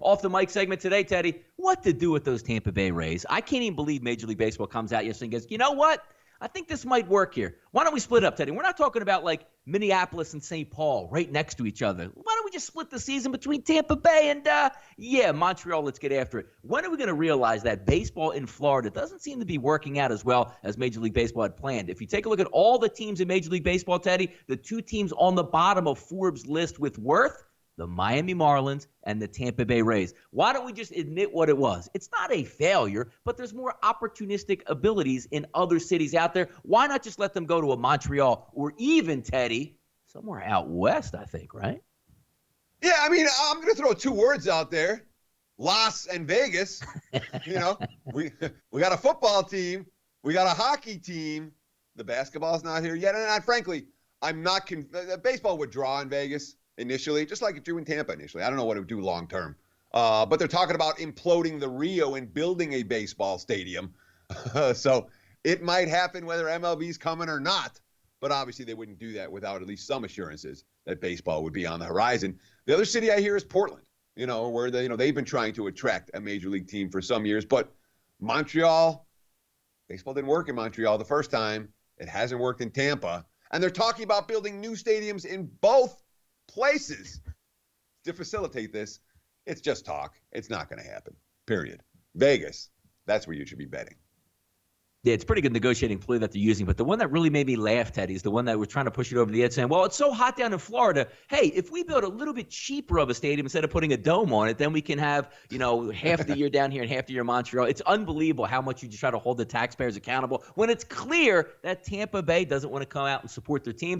Off the mic segment today, Teddy, what to do with those Tampa Bay Rays? I can't even believe Major League Baseball comes out yesterday and goes, you know what? I think this might work here. Why don't we split up, Teddy? We're not talking about like Minneapolis and St. Paul right next to each other. Why don't we just split the season between Tampa Bay and, Montreal? Let's get after it. When are we going to realize that baseball in Florida doesn't seem to be working out as well as Major League Baseball had planned? If you take a look at all the teams in Major League Baseball, Teddy, the two teams on the bottom of Forbes' list with worth, the Miami Marlins and the Tampa Bay Rays. Why don't we just admit what it was? It's not a failure, but there's more opportunistic abilities in other cities out there. Why not just let them go to a Montreal or even, Teddy, somewhere out west, I think, right? Yeah, I mean, I'm going to throw two words out there, Las and Vegas. We got a football team. We got a hockey team. The basketball's not here yet. And frankly, I'm not baseball would draw in Vegas initially, just like it drew in Tampa initially. I don't know what it would do long term. But they're talking about imploding the Rio and building a baseball stadium. So it might happen whether MLB's coming or not. But obviously they wouldn't do that without at least some assurances that baseball would be on the horizon. The other city I hear is Portland, where they've been trying to attract a major league team for some years. But Montreal, baseball didn't work in Montreal the first time. It hasn't worked in Tampa. And they're talking about building new stadiums in both places to facilitate this. It's just talk. It's not going to happen, period. Vegas, that's where you should be betting. Yeah, it's a pretty good negotiating play that they're using. But the one that really made me laugh, Teddy, is the one that was trying to push it over the edge saying, well, it's so hot down in Florida. Hey, if we build a little bit cheaper of a stadium instead of putting a dome on it, then we can have, half the year down here and half the year in Montreal. It's unbelievable how much you just try to hold the taxpayers accountable when it's clear that Tampa Bay doesn't want to come out and support their teams.